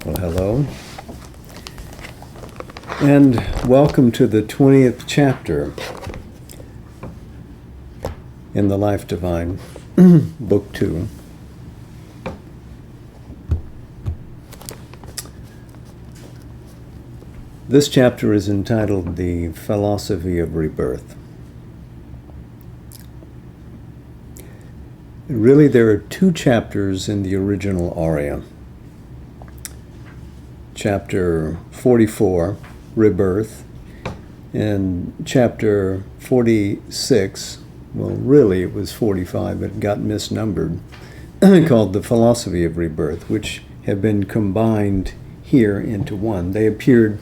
Well, hello, and welcome to the 20th chapter in the Life Divine, Book 2. This chapter is entitled The Philosophy of Rebirth. Really, there are two chapters in the original aria. Chapter 44, Rebirth, and chapter 46, well, really it was 45, but it got misnumbered, called The Philosophy of Rebirth, which have been combined here into one. They appeared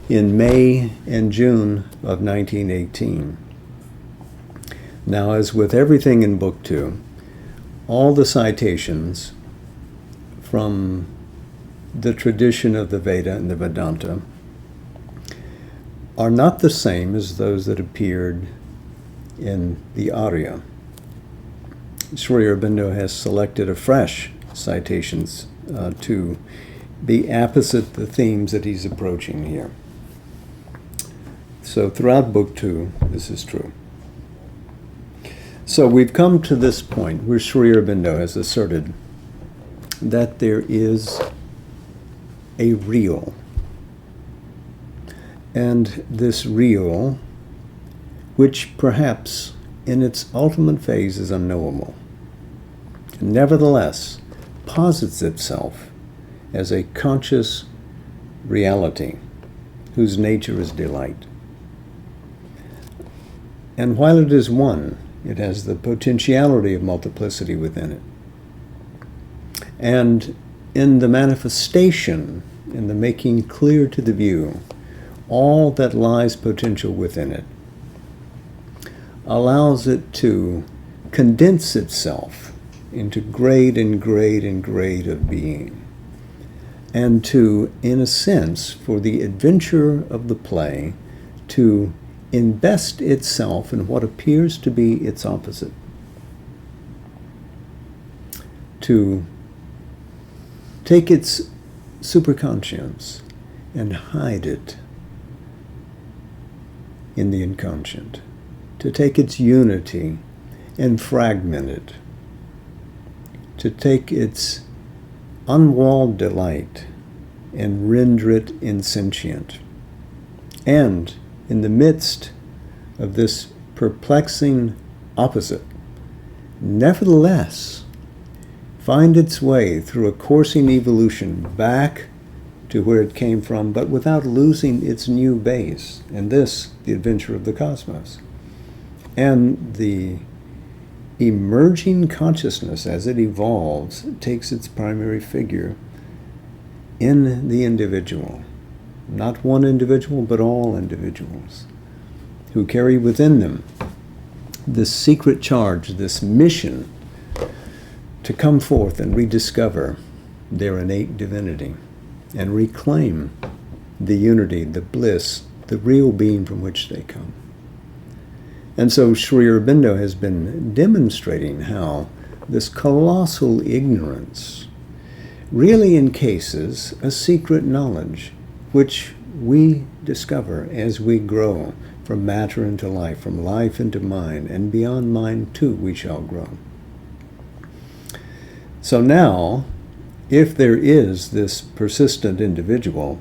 in May and June of 1918. Now, as with everything in Book 2, all the citations from the tradition of the Veda and the Vedanta are not the same as those that appeared in the Arya. Sri Aurobindo has selected afresh citations to be opposite the themes that he's approaching here. So throughout Book 2, this is true. So we've come to this point where Sri Aurobindo has asserted that there is a real. And this real, which perhaps in its ultimate phase is unknowable, nevertheless posits itself as a conscious reality whose nature is delight. And while it is one, it has the potentiality of multiplicity within it. And in the manifestation, in the making clear to the view, all that lies potential within it, allows it to condense itself into grade and grade and grade of being, and to, in a sense, for the adventure of the play, to invest itself in what appears to be its opposite, to take its superconscience and hide it in the inconscient, to take its unity and fragment it, to take its unwalled delight and render it insentient, and in the midst of this perplexing opposite, nevertheless find its way through a coursing evolution back to where it came from, but without losing its new base, and this, the adventure of the cosmos. And the emerging consciousness, as it evolves, takes its primary figure in the individual. Not one individual, but all individuals who carry within them this secret charge, this mission to come forth and rediscover their innate divinity and reclaim the unity, the bliss, the real being from which they come. And so Sri Aurobindo has been demonstrating how this colossal ignorance really encases a secret knowledge which we discover as we grow from matter into life, from life into mind, and beyond mind too we shall grow. So now, if there is this persistent individual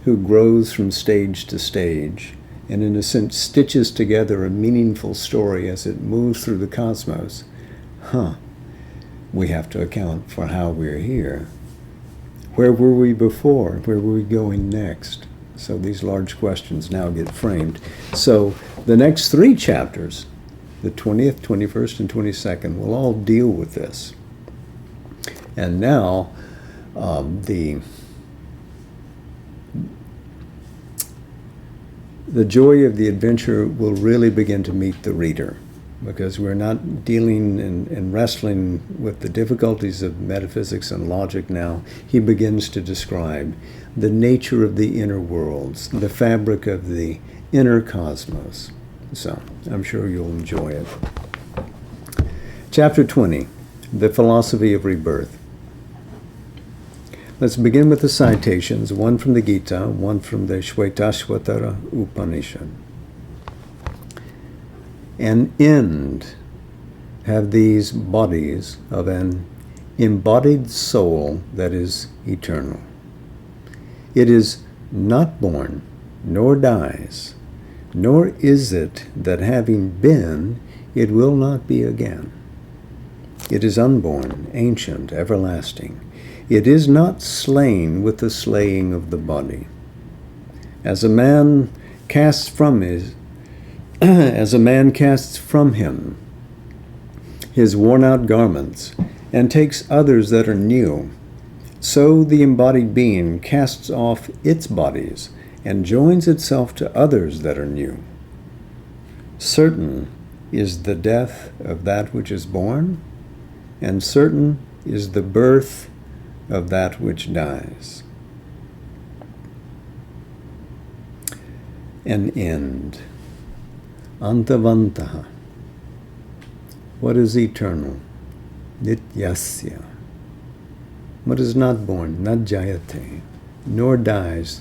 who grows from stage to stage, and in a sense stitches together a meaningful story as it moves through the cosmos, we have to account for how we're here. Where were we before? Where were we going next? So these large questions now get framed. So the next three chapters, the 20th, 21st, and 22nd, will all deal with this. And now the joy of the adventure will really begin to meet the reader, because we're not dealing and wrestling with the difficulties of metaphysics and logic now. He begins to describe the nature of the inner worlds, the fabric of the inner cosmos. So I'm sure you'll enjoy it. Chapter 20, The Philosophy of Rebirth. Let's begin with the citations, one from the Gita, one from the Shvetashvatara Upanishad. An end have these bodies of an embodied soul that is eternal. It is not born, nor dies, nor is it that having been, it will not be again. It is unborn, ancient, everlasting. It is not slain with the slaying of the body. As a man casts from him his worn-out garments, and takes others that are new, so the embodied being casts off its bodies and joins itself to others that are new. Certain is the death of that which is born, and certain is the birth of that which dies. An end. Antavantaha. What is eternal? Nityasya. What is not born? Najayate. Nor dies.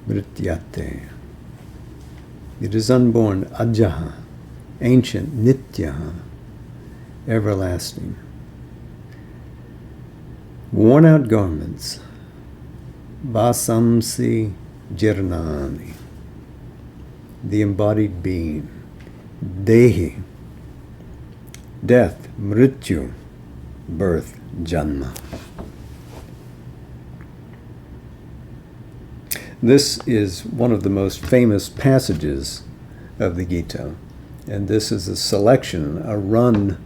Mrityate. It is unborn. Ajaha. Ancient. Nityaha. Everlasting. Worn out garments, vasamsi jirnani, the embodied being, dehi, death, mrityu, birth, janma. This is one of the most famous passages of the Gita, and this is a selection, a run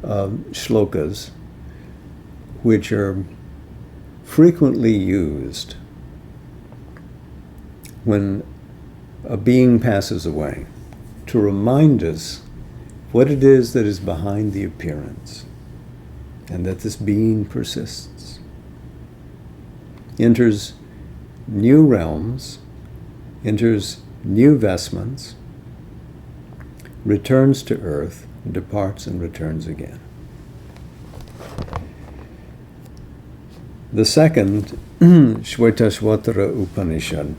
of shlokas which are frequently used when a being passes away to remind us what it is that is behind the appearance, and that this being persists, enters new realms, enters new vestments, returns to earth, departs and returns again. The second, Shvetashvatara Upanishad,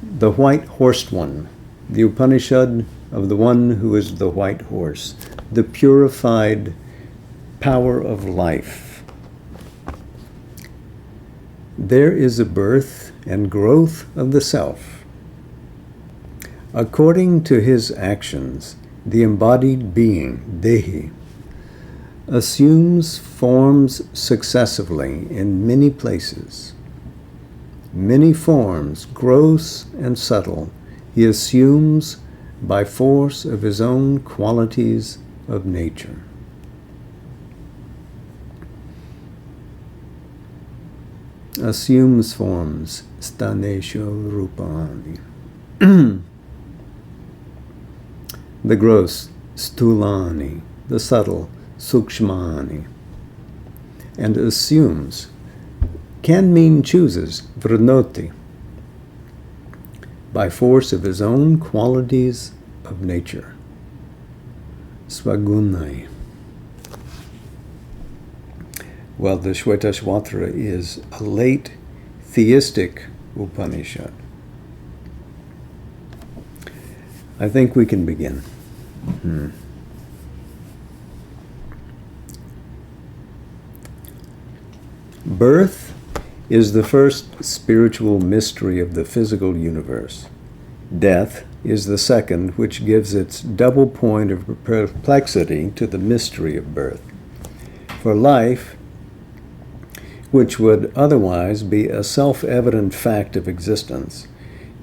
the white-horsed one, the Upanishad of the one who is the white horse, the purified power of life. There is a birth and growth of the self. According to his actions, the embodied being, Dehi, assumes forms successively in many places. Many forms, gross and subtle, he assumes by force of his own qualities of nature. Assumes forms, staneshu rupani. The gross, stulani, the subtle, sukshmani, and assumes, can mean chooses, vrinoti, by force of his own qualities of nature, svagunai. Well, the Shvetashvatara is a late theistic Upanishad. I think we can begin. Birth is the first spiritual mystery of the physical universe. Death is the second, which gives its double point of perplexity to the mystery of birth. For life, which would otherwise be a self-evident fact of existence,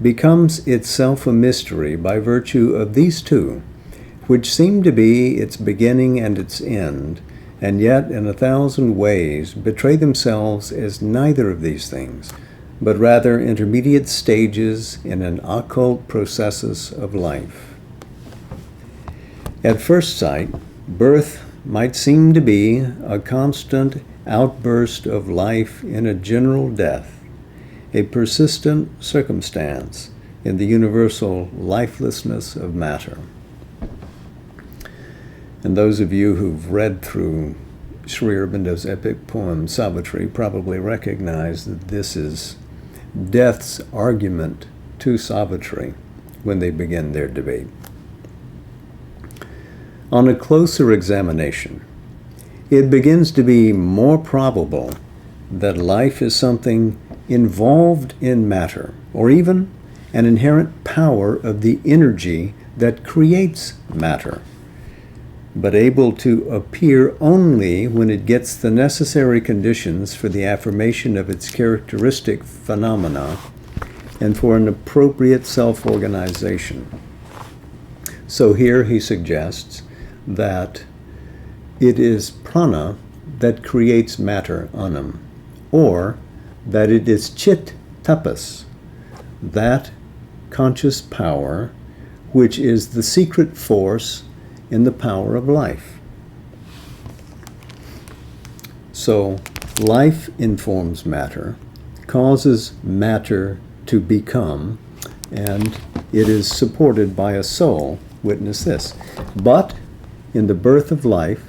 becomes itself a mystery by virtue of these two, which seem to be its beginning and its end, and yet in 1,000 ways betray themselves as neither of these things, but rather intermediate stages in an occult processus of life. At first sight, birth might seem to be a constant outburst of life in a general death, a persistent circumstance in the universal lifelessness of matter. And those of you who've read through Sri Aurobindo's epic poem Savitri probably recognize that this is death's argument to Savitri when they begin their debate. On a closer examination, it begins to be more probable that life is something involved in matter, or even an inherent power of the energy that creates matter, but able to appear only when it gets the necessary conditions for the affirmation of its characteristic phenomena and for an appropriate self-organization. So here he suggests that it is prana that creates matter, anam, or that it is chit tapas, that conscious power which is the secret force in the power of life. So life informs matter, causes matter to become, and it is supported by a soul. Witness this. But in the birth of life,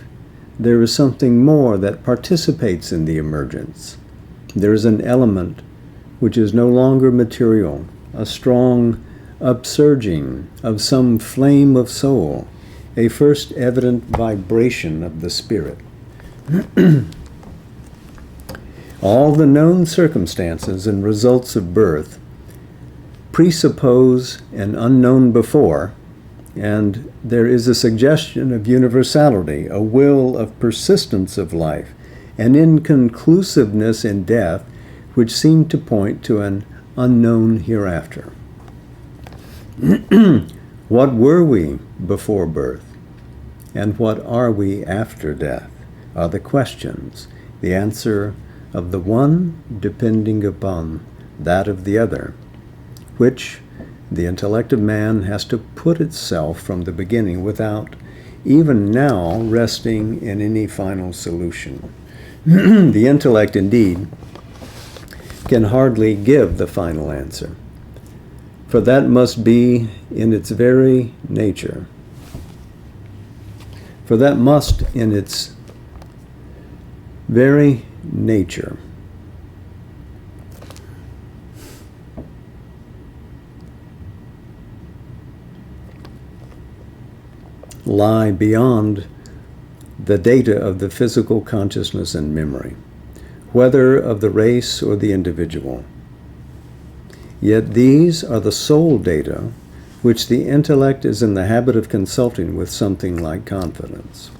there is something more that participates in the emergence. There is an element which is no longer material, a strong upsurging of some flame of soul, a first evident vibration of the spirit. All the known circumstances and results of birth presuppose an unknown before, and there is a suggestion of universality, a will of persistence of life, an inconclusiveness in death which seem to point to an unknown hereafter. What were we before birth, and what are we after death, are the questions, the answer of the one depending upon that of the other, which the intellect of man has to put itself from the beginning without even now resting in any final solution. The intellect, indeed, can hardly give the final answer, for that must be in its very nature. For that must, in its very nature, lie beyond the data of the physical consciousness and memory, whether of the race or the individual. Yet these are the sole data which the intellect is in the habit of consulting with something like confidence.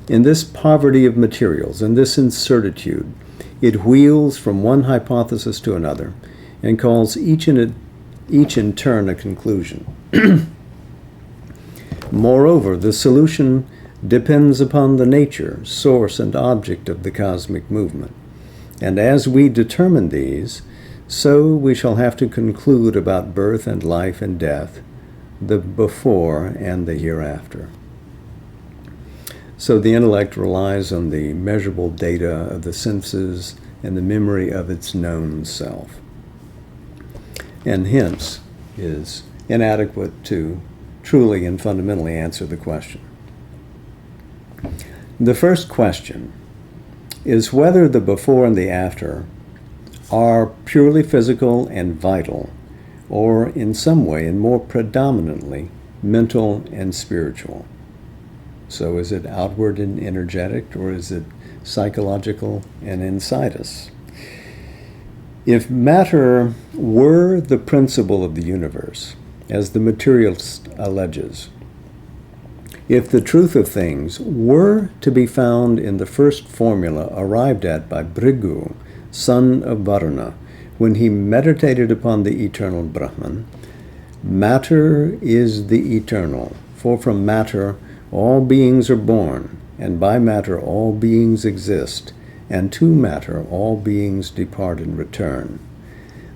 In this poverty of materials, in this incertitude, it wheels from one hypothesis to another and calls each in turn a conclusion. Moreover, the solution depends upon the nature, source, and object of the cosmic movement. And as we determine these, so we shall have to conclude about birth and life and death, the before and the hereafter. So the intellect relies on the measurable data of the senses and the memory of its known self, and hence is inadequate to truly and fundamentally answer the question. The first question is whether the before and the after are purely physical and vital, or in some way and more predominantly mental and spiritual. So is it outward and energetic, or is it psychological and inside us? If matter were the principle of the universe, as the materialist alleges, if the truth of things were to be found in the first formula arrived at by Bhrigu, son of Varuna, when he meditated upon the eternal Brahman, matter is the eternal, for from matter all beings are born, and by matter all beings exist, and to matter all beings depart and return,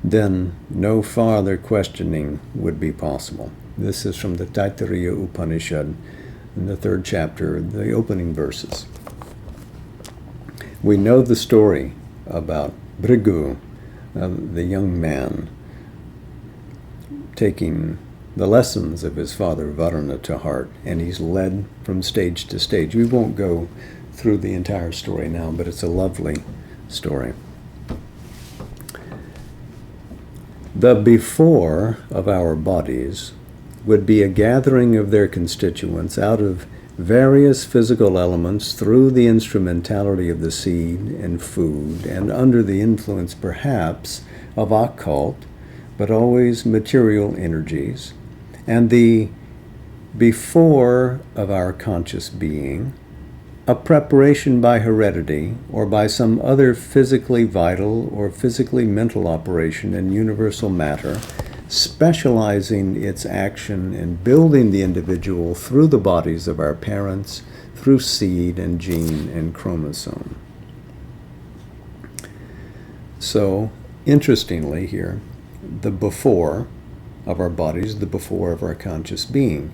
then no farther questioning would be possible. This is from the Taittiriya Upanishad, in the 3rd chapter, the opening verses. We know the story about Bhrigu, the young man, taking the lessons of his father Varuna to heart, and he's led from stage to stage. We won't go through the entire story now, but it's a lovely story. The before of our bodies would be a gathering of their constituents out of various physical elements through the instrumentality of the seed and food, and under the influence perhaps of occult, but always material energies. And the before of our conscious being, a preparation by heredity or by some other physically vital or physically mental operation in universal matter, specializing its action in building the individual through the bodies of our parents, through seed and gene and chromosome. So, interestingly here, the before of our bodies, the before of our conscious being,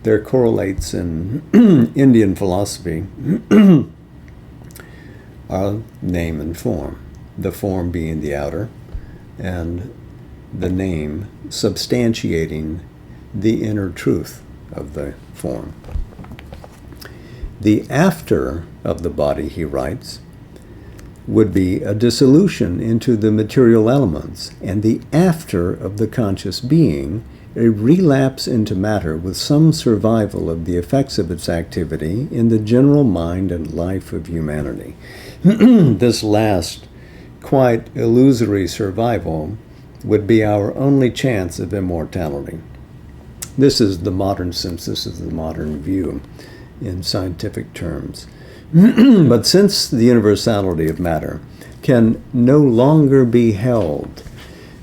there correlates in Indian philosophy are name and form, the form being the outer, and the name substantiating the inner truth of the form. The after of the body, he writes, would be a dissolution into the material elements, and the after of the conscious being, a relapse into matter with some survival of the effects of its activity in the general mind and life of humanity. This last, quite illusory survival would be our only chance of immortality. This is the modern sense, this is the modern view in scientific terms. But since the universality of matter can no longer be held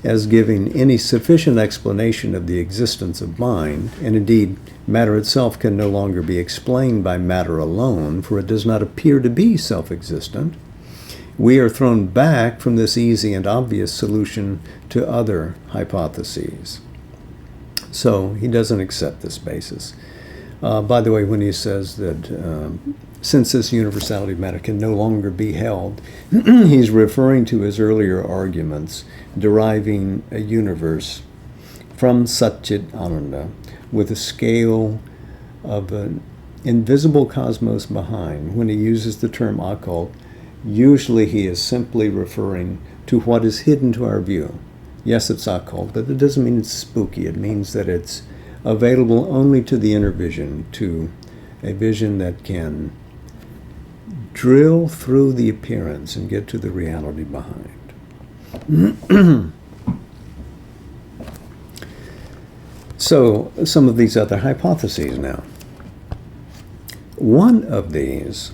as giving any sufficient explanation of the existence of mind, and indeed matter itself can no longer be explained by matter alone, for it does not appear to be self-existent, we are thrown back from this easy and obvious solution to other hypotheses. So he doesn't accept this basis. By the way, when he says that since this universality of matter can no longer be held, he's referring to his earlier arguments deriving a universe from Satchit Ananda with a scale of an invisible cosmos behind. When he uses the term occult, usually he is simply referring to what is hidden to our view. Yes, it's occult, but it doesn't mean it's spooky. It means that it's available only to the inner vision, to a vision that can drill through the appearance and get to the reality behind. So, some of these other hypotheses now. One of these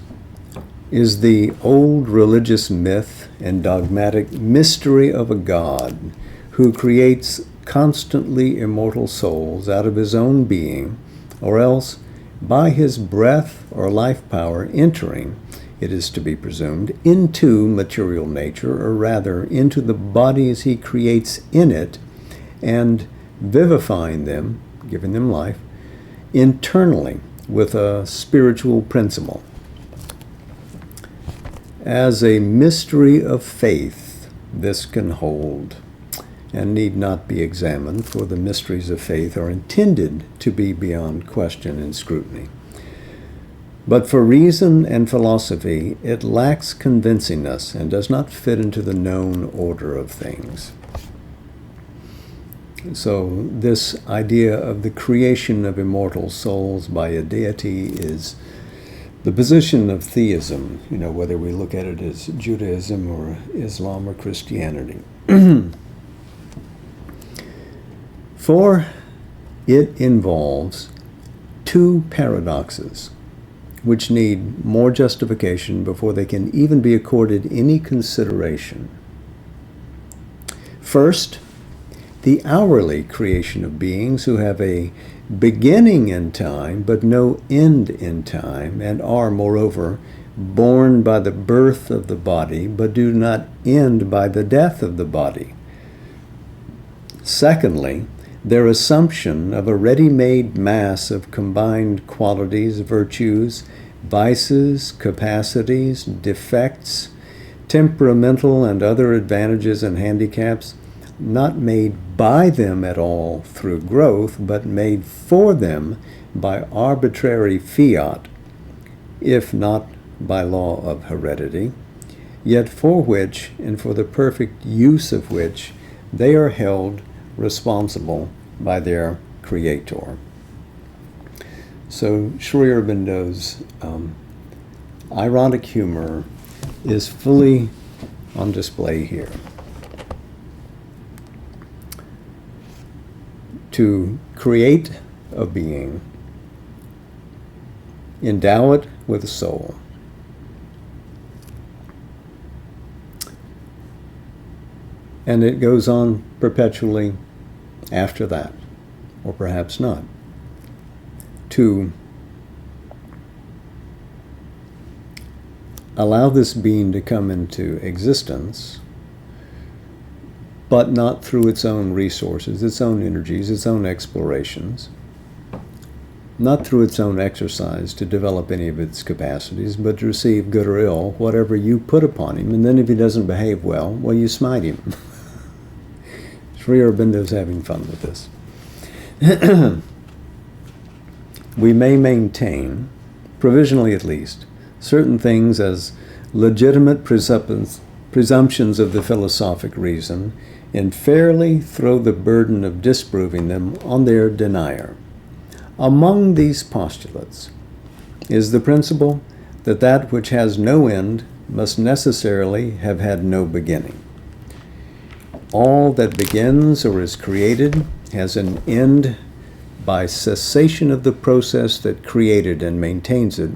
is the old religious myth and dogmatic mystery of a God who creates constantly immortal souls out of his own being, or else by his breath or life power entering, it is to be presumed, into material nature, or rather into the bodies he creates in it, and vivifying them, giving them life, internally with a spiritual principle. As a mystery of faith, this can hold and need not be examined, for the mysteries of faith are intended to be beyond question and scrutiny. But for reason and philosophy, it lacks convincingness and does not fit into the known order of things. So this idea of the creation of immortal souls by a deity is the position of theism, whether we look at it as Judaism or Islam or Christianity. For it involves two paradoxes which need more justification before they can even be accorded any consideration. First, the hourly creation of beings who have a beginning in time but no end in time, and are, moreover, born by the birth of the body but do not end by the death of the body. Secondly, their assumption of a ready-made mass of combined qualities, virtues, vices, capacities, defects, temperamental and other advantages and handicaps, not made by them at all through growth, but made for them by arbitrary fiat, if not by law of heredity, yet for which, and for the perfect use of which, they are held responsible by their Creator. So Sri Aurobindo's ironic humor is fully on display here. To create a being, endow it with a soul, and it goes on perpetually after that, or perhaps not. To allow this being to come into existence, but not through its own resources, its own energies, its own explorations, not through its own exercise to develop any of its capacities, but to receive good or ill, whatever you put upon him, and then if he doesn't behave well, you smite him. Sri Aurobindo's having fun with this. We may maintain, provisionally at least, certain things as legitimate presumptions of the philosophic reason, and fairly throw the burden of disproving them on their denier. Among these postulates is the principle that that which has no end must necessarily have had no beginning. All that begins or is created has an end by cessation of the process that created and maintains it,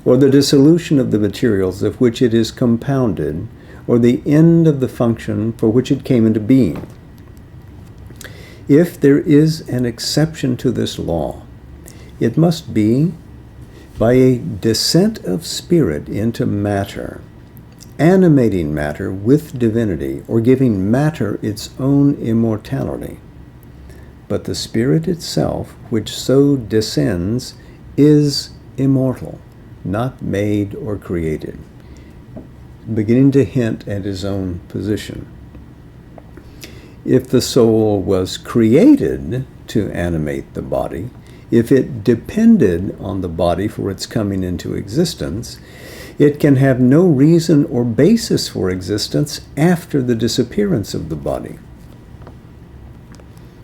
or the dissolution of the materials of which it is compounded, or the end of the function for which it came into being. If there is an exception to this law, it must be by a descent of spirit into matter, animating matter with divinity, or giving matter its own immortality. But the spirit itself, which so descends, is immortal, not made or created, beginning to hint at his own position. If the soul was created to animate the body, if it depended on the body for its coming into existence, it can have no reason or basis for existence after the disappearance of the body.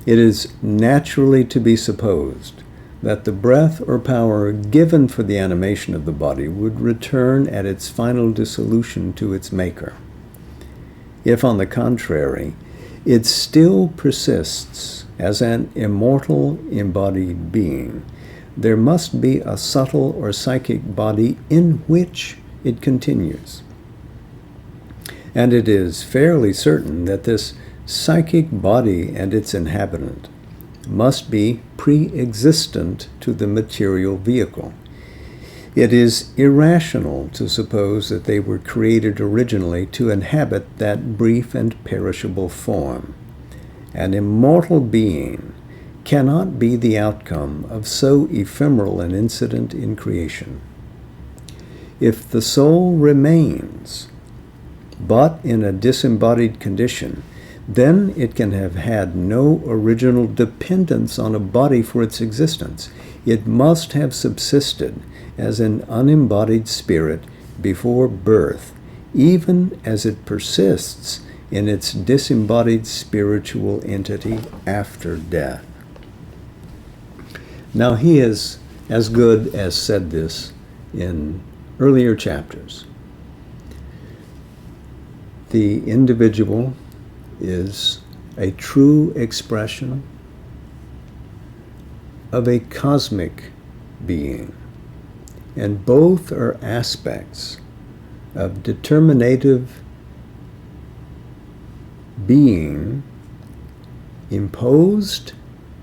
It is naturally to be supposed that the breath or power given for the animation of the body would return at its final dissolution to its maker. If, on the contrary, it still persists as an immortal embodied being, there must be a subtle or psychic body in which it continues. And it is fairly certain that this psychic body and its inhabitant must be pre-existent to the material vehicle. It is irrational to suppose that they were created originally to inhabit that brief and perishable form. An immortal being cannot be the outcome of so ephemeral an incident in creation. If the soul remains, but in a disembodied condition, then it can have had no original dependence on a body for its existence. It must have subsisted as an unembodied spirit before birth, even as it persists in its disembodied spiritual entity after death. Now, he has as good as said this in earlier chapters. The individual is a true expression of a cosmic being, and both are aspects of determinative being imposed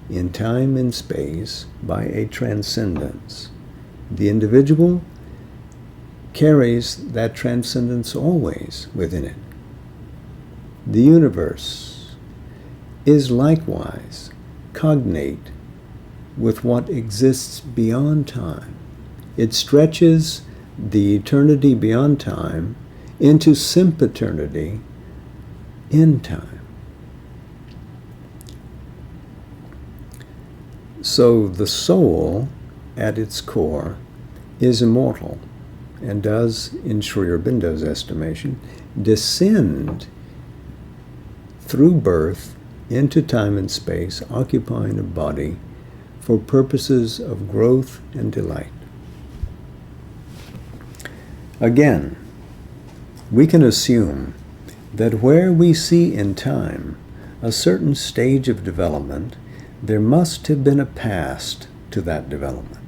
in time and space by a transcendence. The individual carries that transcendence always within it. The universe is likewise cognate with what exists beyond time. It stretches the eternity beyond time into sempiternity in time. So the soul, at its core, is immortal and does, in Sri Aurobindo's estimation, descend through birth into time and space, occupying a body for purposes of growth and delight. Again, we can assume that where we see in time a certain stage of development, there must have been a past to that development.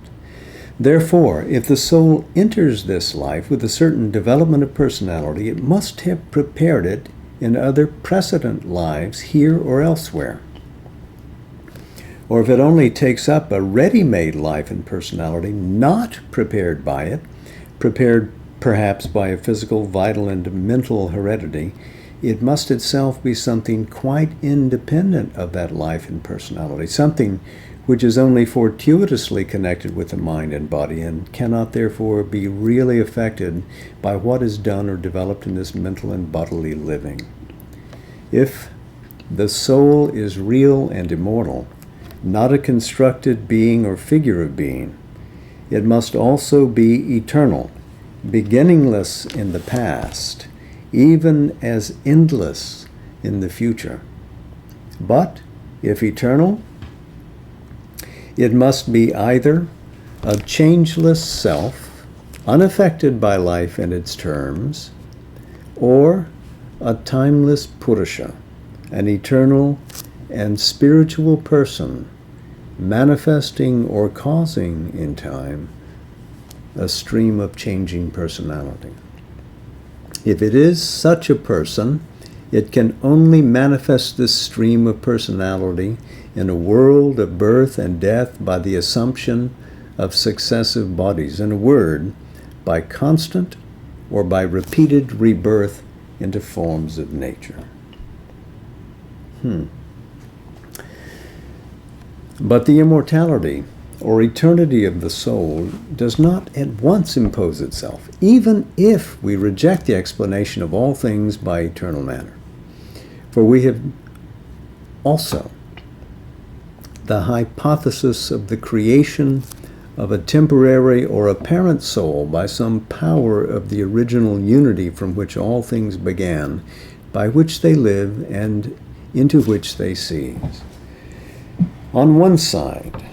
Therefore, if the soul enters this life with a certain development of personality, it must have prepared it in other precedent lives here or elsewhere. Or if it only takes up a ready-made life and personality, not prepared by it, prepared perhaps by a physical, vital, and mental heredity, it must itself be something quite independent of that life and personality, something which is only fortuitously connected with the mind and body and cannot therefore be really affected by what is done or developed in this mental and bodily living. If the soul is real and immortal, not a constructed being or figure of being, it must also be eternal, beginningless in the past, even as endless in the future. But if eternal, it must be either a changeless self, unaffected by life and its terms, or a timeless Purusha, an eternal and spiritual person, manifesting or causing in time a stream of changing personality. If it is such a person, it can only manifest this stream of personality in a world of birth and death by the assumption of successive bodies. In a word, by constant or by repeated rebirth into forms of nature. But the immortality or eternity of the soul does not at once impose itself, even if we reject the explanation of all things by eternal matter. For we have also the hypothesis of the creation of a temporary or apparent soul by some power of the original unity from which all things began, by which they live and into which they cease. On one side,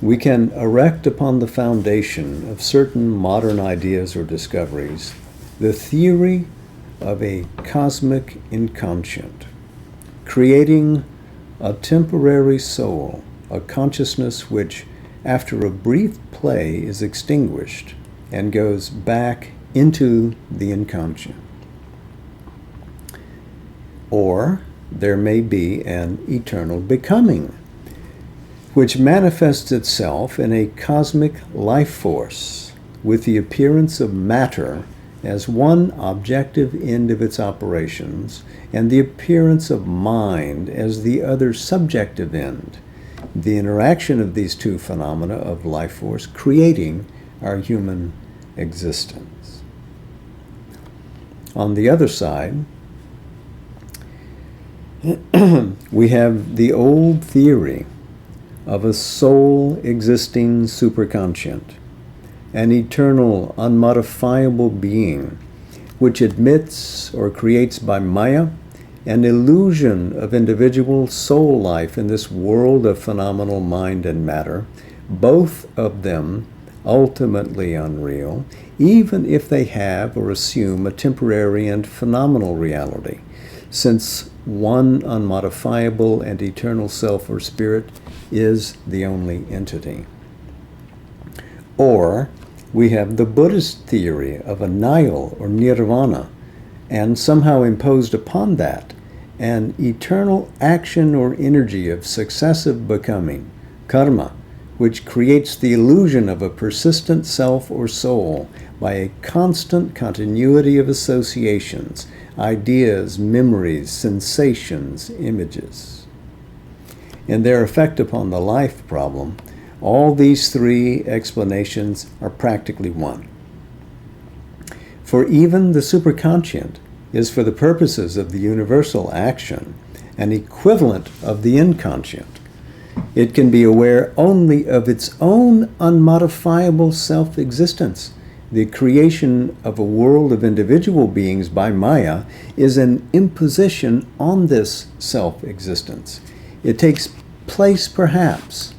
we can erect upon the foundation of certain modern ideas or discoveries the theory of a cosmic inconscient, creating a temporary soul, a consciousness which, after a brief play, is extinguished and goes back into the inconscient. Or there may be an eternal becoming, which manifests itself in a cosmic life force with the appearance of matter as one objective end of its operations and the appearance of mind as the other subjective end, the interaction of these two phenomena of life force creating our human existence. On the other side, we have the old theory of a soul existing superconscient, an eternal, unmodifiable being, which admits or creates by Maya an illusion of individual soul life in this world of phenomenal mind and matter, both of them ultimately unreal, even if they have or assume a temporary and phenomenal reality, since one unmodifiable and eternal self or spirit is the only entity. Or we have the Buddhist theory of a nihil or nirvana, and somehow imposed upon that an eternal action or energy of successive becoming, karma, which creates the illusion of a persistent self or soul by a constant continuity of associations, ideas, memories, sensations, images. In their effect upon the life problem, all these three explanations are practically one. For even the superconscient is, for the purposes of the universal action, an equivalent of the inconscient, It can be aware only of its own unmodifiable self-existence. The creation of a world of individual beings by Maya is an imposition on this self-existence. It takes place, perhaps,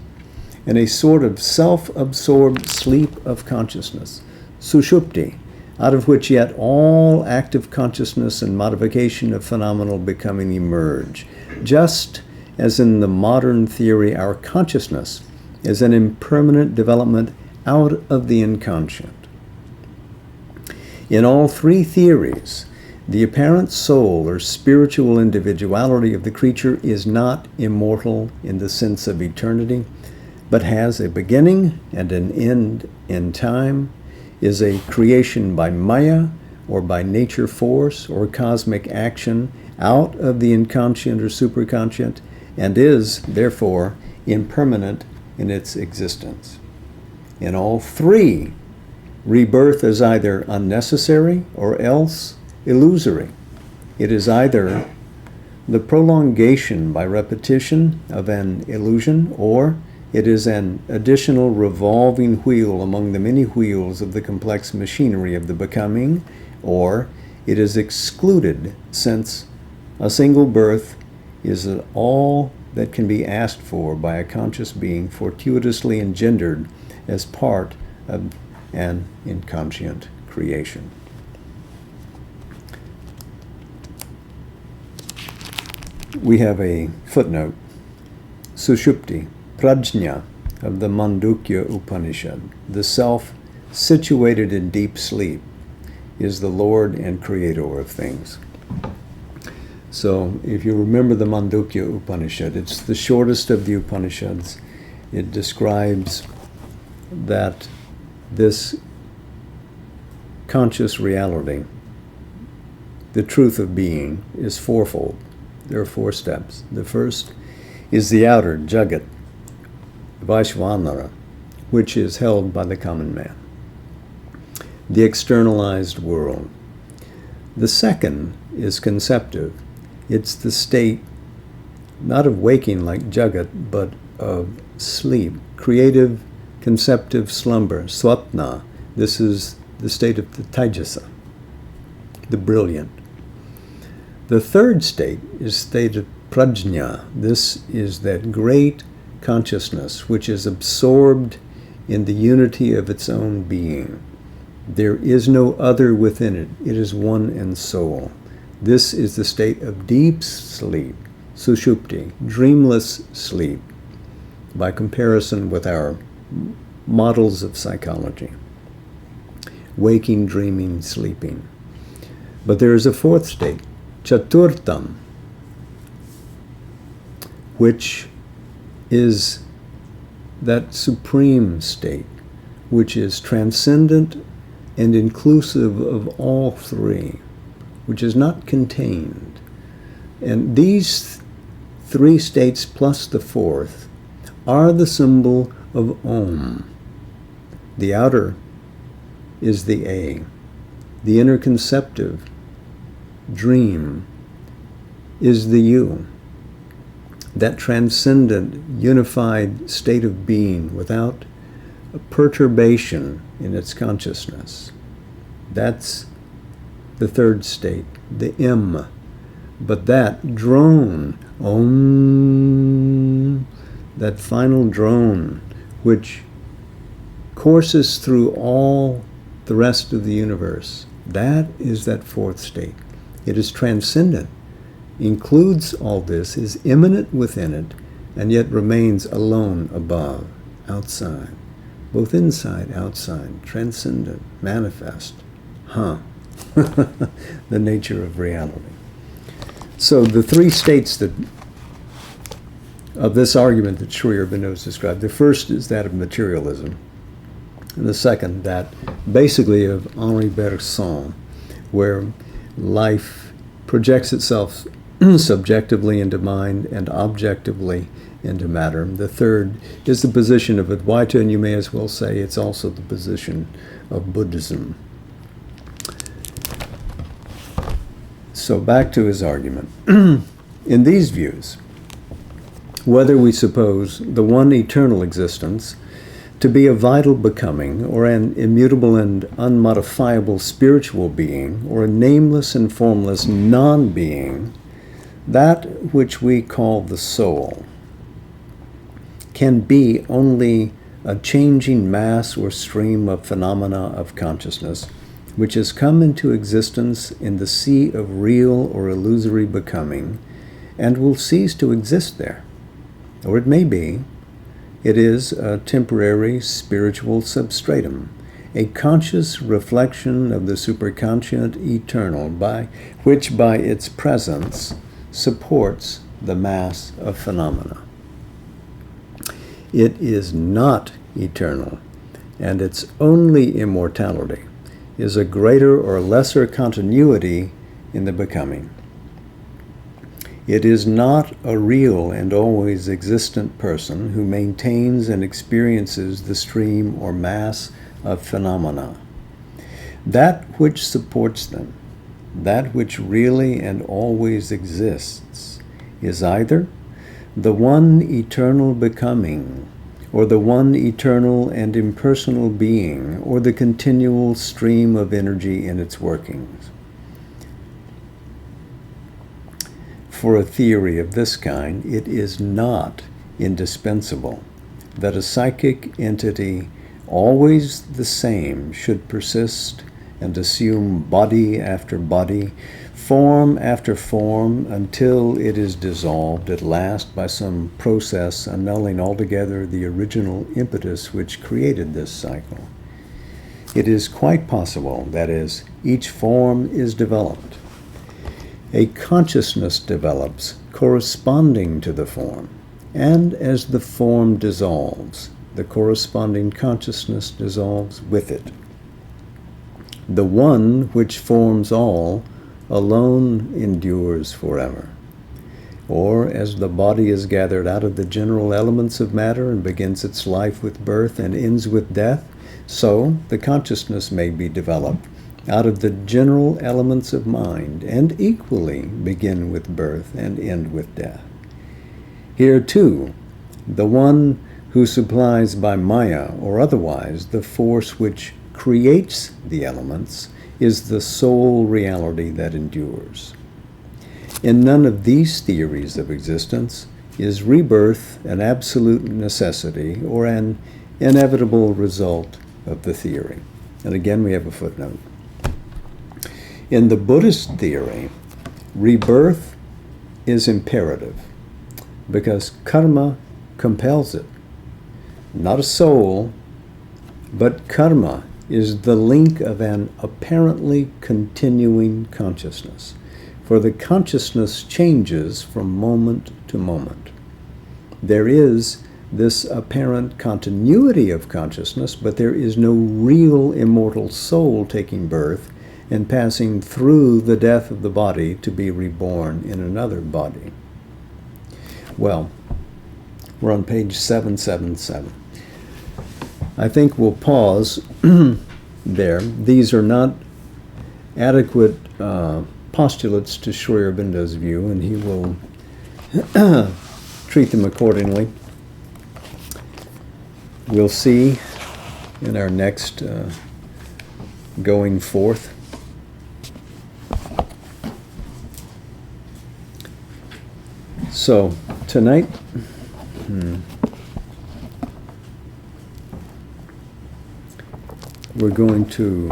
in a sort of self-absorbed sleep of consciousness, sushupti, out of which yet all active consciousness and modification of phenomenal becoming emerge. Just as in the modern theory, our consciousness is an impermanent development out of the inconscient. In all three theories, the apparent soul or spiritual individuality of the creature is not immortal in the sense of eternity, but has a beginning and an end in time, is a creation by Maya or by nature force or cosmic action out of the inconscient or superconscient, and is, therefore, impermanent in its existence. In all three, rebirth is either unnecessary or else illusory. It is either the prolongation by repetition of an illusion, or it is an additional revolving wheel among the many wheels of the complex machinery of the becoming, or it is excluded, since a single birth is all that can be asked for by a conscious being fortuitously engendered as part of an inconscient creation. We have a footnote. Sushupti, prajna of the Mandukya Upanishad, the self situated in deep sleep, is the Lord and Creator of things. So if you remember the Mandukya Upanishad, it's the shortest of the Upanishads. It describes that this conscious reality, the truth of being, is fourfold. There are 4 steps. The first is the outer Jagat, Vaishvanara, which is held by the common man, the externalized world. The second is conceptive. It's the state not of waking like Jagat, but of sleep, creative, conceptive slumber, swapna. This is the state of the Taijasa, the brilliant. The third state is state of prajna. This is that great consciousness which is absorbed in the unity of its own being. There is no other within it. It is one and soul. This is the state of deep sleep, sushupti, dreamless sleep, by comparison with our models of psychology. Waking, dreaming, sleeping. But there is a fourth state, chaturtam, which is that supreme state, which is transcendent and inclusive of all three, which is not contained. And these 3 states plus the fourth are the symbol of Om. The outer is the A. The inner conceptive dream is the U. That transcendent, unified state of being without a perturbation in its consciousness. That's the third state, the M. But that drone, Om, that final drone, which courses through all the rest of the universe, that is that fourth state. It is transcendent, includes all this, is immanent within it, and yet remains alone above, outside, both inside, outside, transcendent, manifest. The nature of reality. So the 3 states that of this argument that Sri Aurobindo has described, the first is that of materialism, and the second, that basically of Henri Bergson, where life projects itself subjectively into mind and objectively into matter. The third is the position of Advaita, and you may as well say it's also the position of Buddhism. So back to his argument. In these views, whether we suppose the one eternal existence to be a vital becoming, or an immutable and unmodifiable spiritual being, or a nameless and formless non-being, that which we call the soul can be only a changing mass or stream of phenomena of consciousness which has come into existence in the sea of real or illusory becoming and will cease to exist there. Or it may be it is a temporary spiritual substratum, a conscious reflection of the superconscient eternal, which by its presence supports the mass of phenomena. It is not eternal, and its only immortality is a greater or lesser continuity in the becoming. It is not a real and always existent person who maintains and experiences the stream or mass of phenomena. That which supports them, that which really and always exists, is either the one eternal becoming, or the one eternal and impersonal being, or the continual stream of energy in its workings. For a theory of this kind, it is not indispensable that a psychic entity, always the same, should persist and assume body after body, form after form, until it is dissolved at last by some process annulling altogether the original impetus which created this cycle. It is quite possible, that is, each form is developed. A consciousness develops corresponding to the form, and as the form dissolves, the corresponding consciousness dissolves with it. The one which forms all alone endures forever. Or, as the body is gathered out of the general elements of matter and begins its life with birth and ends with death, so the consciousness may be developed out of the general elements of mind, and equally begin with birth and end with death. Here too, the one who supplies by Maya or otherwise the force which creates the elements is the sole reality that endures. In none of these theories of existence is rebirth an absolute necessity or an inevitable result of the theory. And again, we have a footnote. In the Buddhist theory, rebirth is imperative because karma compels it. Not a soul, but karma is the link of an apparently continuing consciousness, for the consciousness changes from moment to moment. There is this apparent continuity of consciousness, but there is no real immortal soul taking birth and passing through the death of the body to be reborn in another body. Well, we're on page 777. I think we'll pause there. These are not adequate postulates to Sri Aurobindo's view, and he will treat them accordingly. We'll see in our next going forth. So, tonight, we're going to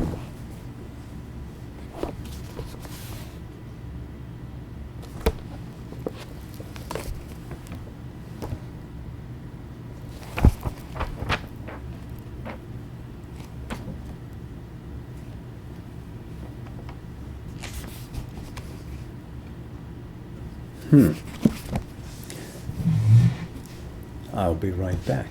I'll be right back.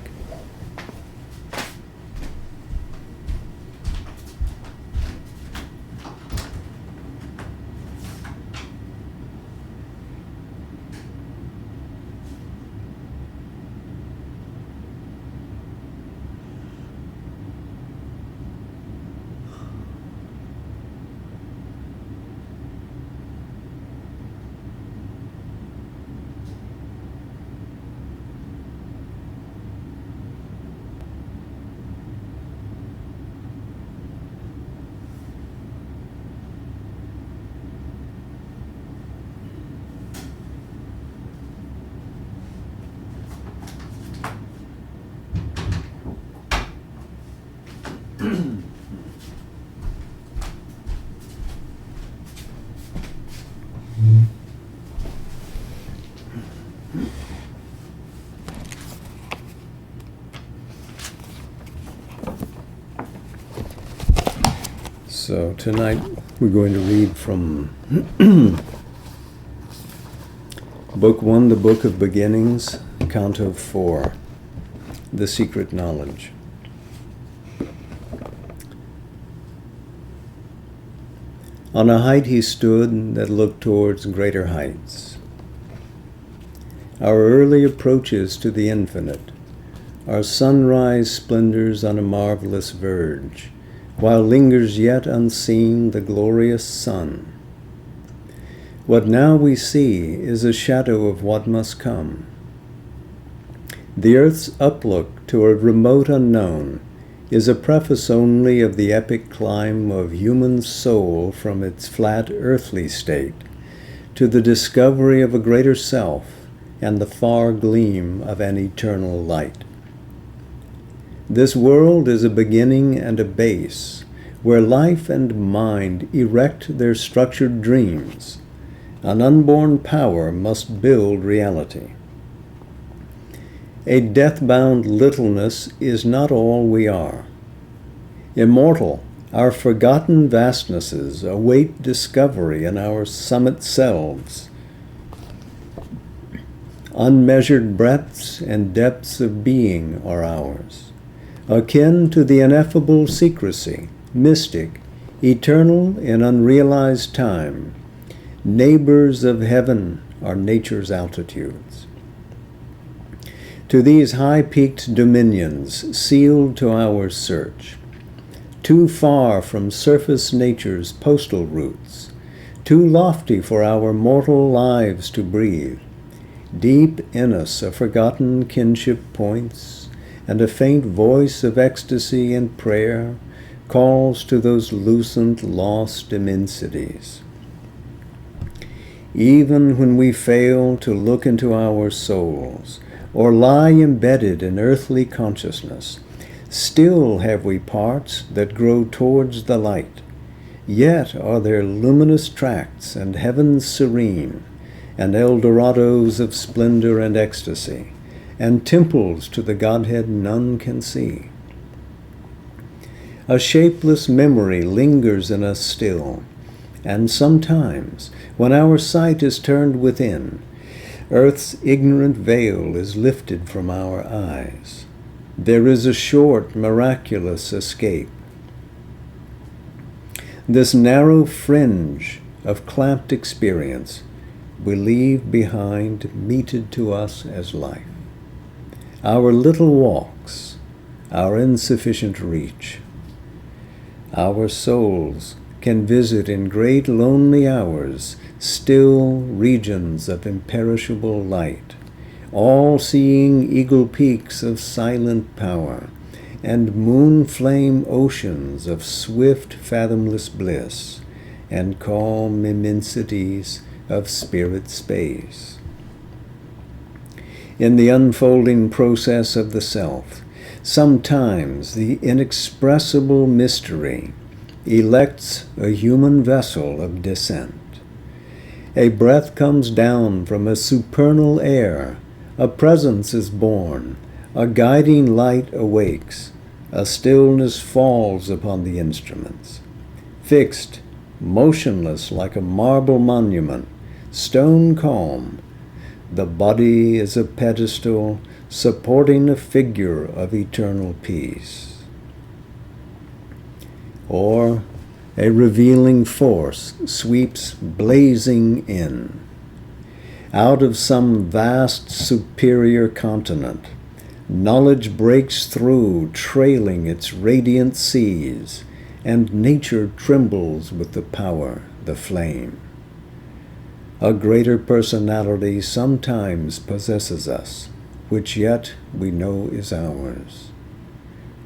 So tonight we're going to read from Book 1, the Book of Beginnings, Canto 4, The Secret Knowledge. On a height he stood that looked towards greater heights. Our early approaches to the infinite, our sunrise splendors on a marvelous verge, while lingers yet unseen the glorious sun. What now we see is a shadow of what must come. The earth's uplook to a remote unknown is a preface only of the epic climb of human soul from its flat earthly state to the discovery of a greater self and the far gleam of an eternal light. This world is a beginning and a base where life and mind erect their structured dreams. An unborn power must build reality. A death-bound littleness is not all we are. Immortal, our forgotten vastnesses await discovery in our summit selves. Unmeasured breadths and depths of being are ours, akin to the ineffable secrecy, mystic, eternal in unrealized time. Neighbors of heaven are nature's altitudes. To these high-peaked dominions, sealed to our search, too far from surface nature's postal routes, too lofty for our mortal lives to breathe, deep in us a forgotten kinship points, and a faint voice of ecstasy and prayer calls to those lucent, lost immensities. Even when we fail to look into our souls, or lie embedded in earthly consciousness, still have we parts that grow towards the light. Yet are there luminous tracts and heavens serene, and Eldorados of splendor and ecstasy, and temples to the Godhead none can see. A shapeless memory lingers in us still, and sometimes, when our sight is turned within, earth's ignorant veil is lifted from our eyes. There is a short, miraculous escape. This narrow fringe of clamped experience we leave behind, meted to us as life. Our little walks, our insufficient reach. Our souls can visit in great lonely hours still regions of imperishable light, all-seeing eagle peaks of silent power, and moon-flame oceans of swift, fathomless bliss, and calm immensities of spirit space. In the unfolding process of the self, sometimes the inexpressible mystery elects a human vessel of descent. A breath comes down from a supernal air, a presence is born, a guiding light awakes, a stillness falls upon the instruments. Fixed, motionless like a marble monument, stone calm, the body is a pedestal supporting a figure of eternal peace. Or a revealing force sweeps blazing in. Out of some vast superior continent, knowledge breaks through, trailing its radiant seas, and nature trembles with the power, the flame. A greater personality sometimes possesses us, which yet we know is ours.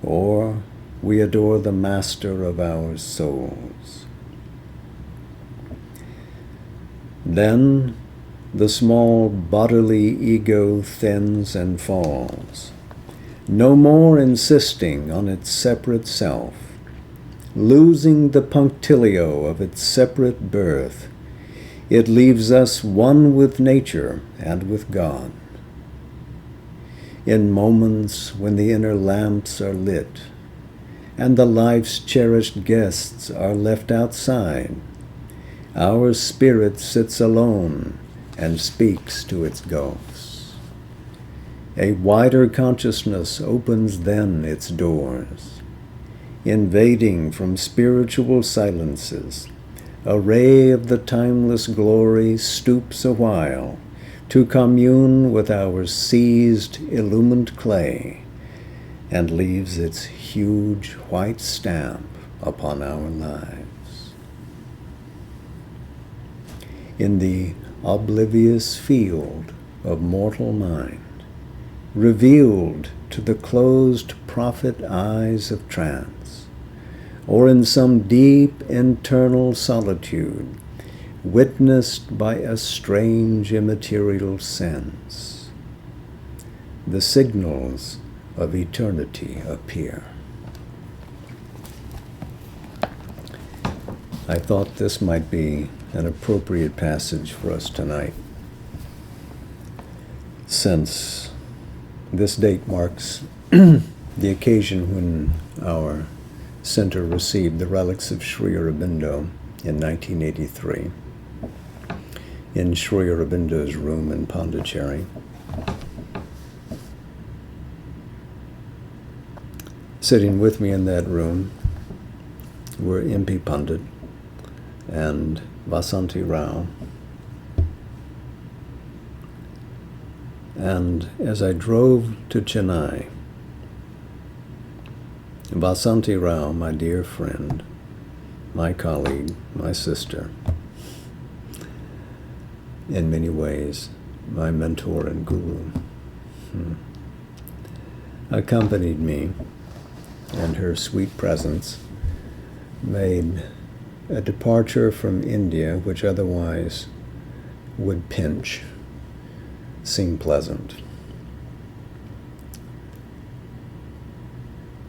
Or we adore the master of our souls. Then the small bodily ego thins and falls, no more insisting on its separate self, losing the punctilio of its separate birth, it leaves us one with nature and with God. In moments when the inner lamps are lit, and the life's cherished guests are left outside, our spirit sits alone and speaks to its ghosts. A wider consciousness opens then its doors. Invading from spiritual silences, a ray of the timeless glory stoops a while to commune with our seized, illumined clay, and leaves its huge white stamp upon our lives. In the oblivious field of mortal mind, revealed to the closed prophet eyes of trance, or in some deep internal solitude, witnessed by a strange immaterial sense, the signals of eternity appear. I thought this might be an appropriate passage for us tonight, since this date marks the occasion when our center received the relics of Sri Aurobindo in 1983 in Sri Aurobindo's room in Pondicherry. Sitting with me in that room were MP Pandit and Vasanti Rao. And as I drove to Chennai, Vasanti Rao, my dear friend, my colleague, my sister, in many ways, my mentor and guru, accompanied me, and her sweet presence made a departure from India, which otherwise would pinch, seem pleasant.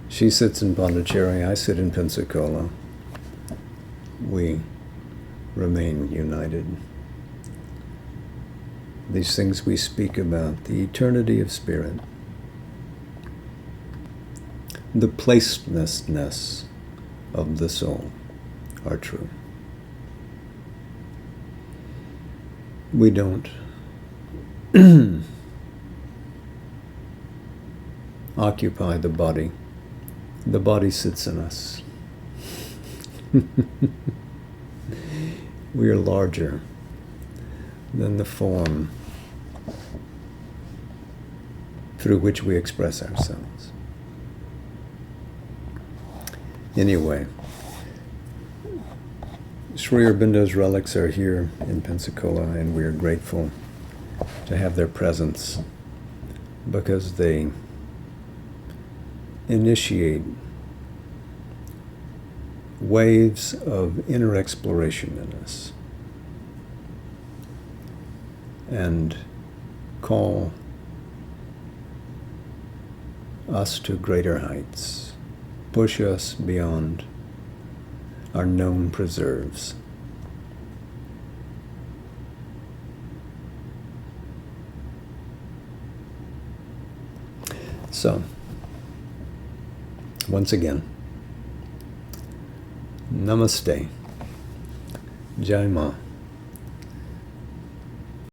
She sits in Pondicherry, I sit in Pensacola. We remain united. These things we speak about, the eternity of spirit, the placedness of the soul, are true. We don't occupy the body. The body sits in us. We are larger than the form through which we express ourselves. Anyway, Sri Aurobindo's relics are here in Pensacola, and we are grateful to have their presence because they initiate waves of inner exploration in us and call us to greater heights, push us beyond our known preserves. So, once again, Namaste, Jai Ma.